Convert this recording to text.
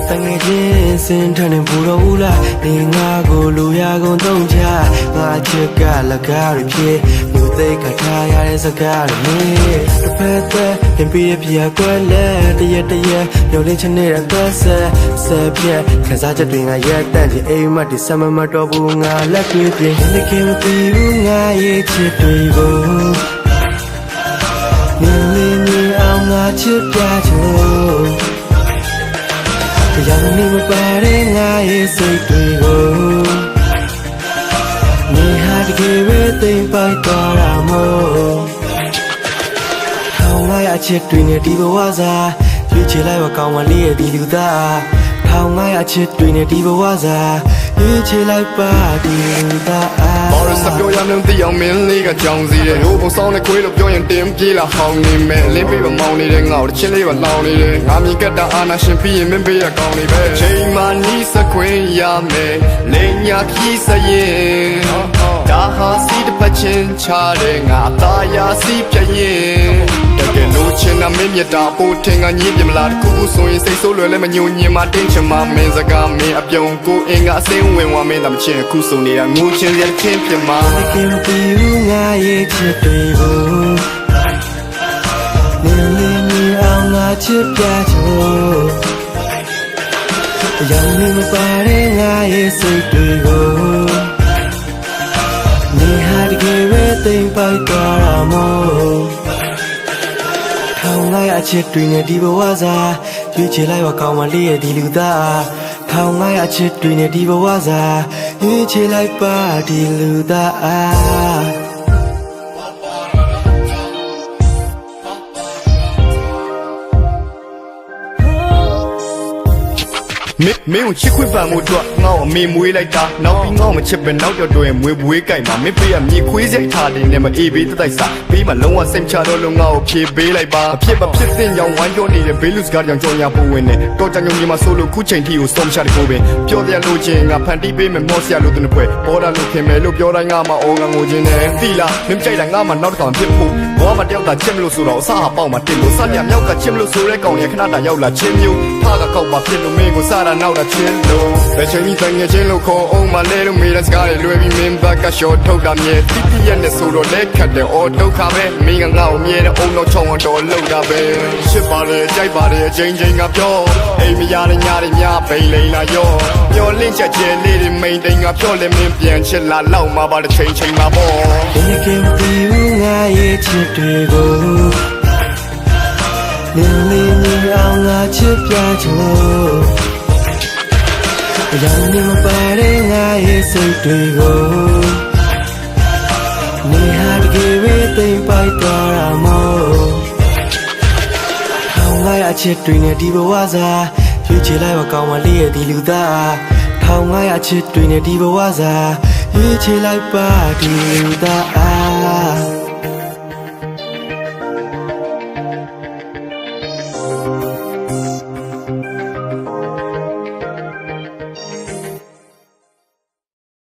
တငယ်ချင်းစင်ထန်နေဘူးတော့ဘူးလားနေငါကိုလူရကုန်သုံးချငါချစ်ကလကားရဖြစ်မြို့သိကထားရတဲ့စကားတွေတစ်ဖက်သက်ပြင်ပြပြကွက်လဲတရက်မျောလင်းချနေတဲ့သက်ဆက်ပြက်ခန်းစားချက်တွေငါရက်တန့်ချင်အိမ်မက်ဒီစမမတော်ဘူးငါလက်တွေပြင်းနေခင်မပြီးဘူးငါရဲ့ချစ်တွေကိုနေအောင်ငါချစ်ပြချင်တရားနေမပါတဲ့ငါရဲ့စိတ်တွေကိုနေဟာတကယ်ပဲသိမ့်ပိုက်သွားတာမို့ထောင်ငါရဲ့အချစ်တွေနဲ့ဒီဘဝစားရွေးချယ်လိုက်ပါကောင်းမလေးရဲ့ဒီလူသားထောင်ငါရဲ့အချစ်တွေနဲ့ဒီဘဝစားရွေးချယ်လိုက်ပါဒီလူသားဘောရစပြောရမလို့သိအောင်မင်းလေးကကြောင်စီတယ်ဟိုပုံဆောင်နဲ့ခွေးလို့ပြောရင်တင်းပြေးလာဟောင်းနေမယ်လင်းပေးပါမောင်းနေတဲ့ငါ့ကိုတစ်ချင်းလေးပါလောင်းနေတယ်ငါမြင်ကတ္တအာနာရှင်ပြီးရင်မင်းပေးရကောင်းနေပဲချိန်မှနီးစခွင်းရမယ်လိန်ညာခီးစရင်ဒါဟာစီတစ်ပတ်ချင်းချတဲ့ငါသားရာစီပြရင်တကယ်လို့ချင်တာမင်းမြတ်တာပို့ထင်ကညင်းပြမလားတခုခုဆိုရင်စိတ်ဆိုးလွယ်လဲမညှို့ညင်မှတင်းချင်မှမင်းစကားမင်းအပြုံကိုအင်ကအစင်းဝင်ဝမင်းတမချင်အခုဆိုနေတာငိုချင်ရချင်းပြမတကယ်မပြီးဘူးငါရဲ့ချစ်တွေကိုနေအောင်ငါချစ်ပြချင်တရားနေမပါတဲ့ငါရဲ့စိတ်တွေကိုနေဟာတကယ်ပဲသိမ့်ပိုက်သွားတာမို့ထောင်ငါရဲ့အချစ်တွေနဲ့ဒီဘဝစားရွေးချယ်လိုက်ပါကောင်းမလေးရဲ့ဒီလူသားထောင်ငါရဲ့အချစ်တွေနဲ့ဒီဘဝစားရွေးချယ်လိုက်ပါဒီလူသားမင်းကိုချစ်ခွင့်ပံမှုတော့ငါ့အမေမွေးလိုက်တာနောက်ပြီးငါ့မချစ်ပဲနောက်တော့တွေ့ရင်မွေးပွေးကြိုက်မှာမင်းပေးရမြေခွေးစိတ်ထားတယ်နဲ့မအေးပေးတိုက်စားပေးမှလုံးဝစိတ်ချတော့လို့ငါ့ကိုဖြေပေးလိုက်ပါအဖြစ်မဖြစ်တဲ့ကြောင်ဝိုင်းပြောနေတဲ့ဘေးလူစကားကြောင်ကြောင်ရဖို့ဝင်နေတော့ကြံုံကြီးမှာဆိုလို့ခုချိန်ထိကိုစုံချတဲ့ကိုပင်ပြောပြလို့ချင်းငါဖန်တီးပေးမယ်မော့ဆရာလို့သူနှစ်ဖွဲ့ပေါ်တာလို့ခင်မယ်လို့ပြောတိုင်းငါမှအော်ငါငိုချင်းနဲ့သီလားမင်းကြိုက်တာငါမှနောက်တစ်ခါဖြစ်ဖို့ဘောမတယောက်သာချစ်မလို့ဆိုတော့အစားအပေါက်မှာတင်လို့စမြမြောက်ကချစ်မလို့ဆိုတဲ့ကောင်ရခဏတာရောက်လာချင်းမျိုးထားကကောက်ပါဖြစ်လို့မင်းကိုစားတာနောက်တာချင်းဘယ်ချိန်ကြီးတန်ငယ်ချင်းလို့ခေါ်အောင်မလဲလို့မေးတဲ့စကားတွေလွယ်ပြီးမင်းဘက်ကရှော့ထုတ်တာမြဲတိတိရက်နဲ့ဆိုတော့လက်ခတ်တယ်အော်ဒုက္ခပဲမင်းကငါ့ကိုမြဲတဲ့အုံတော့ချောင်းတော်လောက်တာပဲရှစ်ပါတယ်ကြိုက်ပါတယ်အချိန်ချင်းကပြောအိမ်မရတဲ့ညတွေညပိန်လိန်လာရောမျောလင့်ချက်ကျဲလေးတွေမိန်တိန်ကပြောလဲမင်းပြန်ချစ်လာလောက်မှာပါတဲ့ချိန်မှာပေါ့ဒီကင်ပြီးငါရဲ့ချစ်တွေကိုနေအောင်ငါချစ်ပြချင်တရားနေမပါတဲ့ငါရဲ့စိတ်တွေကိုနေဟာတကယ်ပဲသိမ့်ပိုက်သွားတာမို့ထောင်ငါရဲ့အချစ်တွေနဲ့ဒီဘဝစားရွေးချယ်လိုက်ပါကောင်းမလေးရဲ့ဒီလူသားထောင်ငါရဲ့အချစ်တွေနဲ့ဒီဘဝစားရွေးချယ်လိုက်ပါဒီလူသား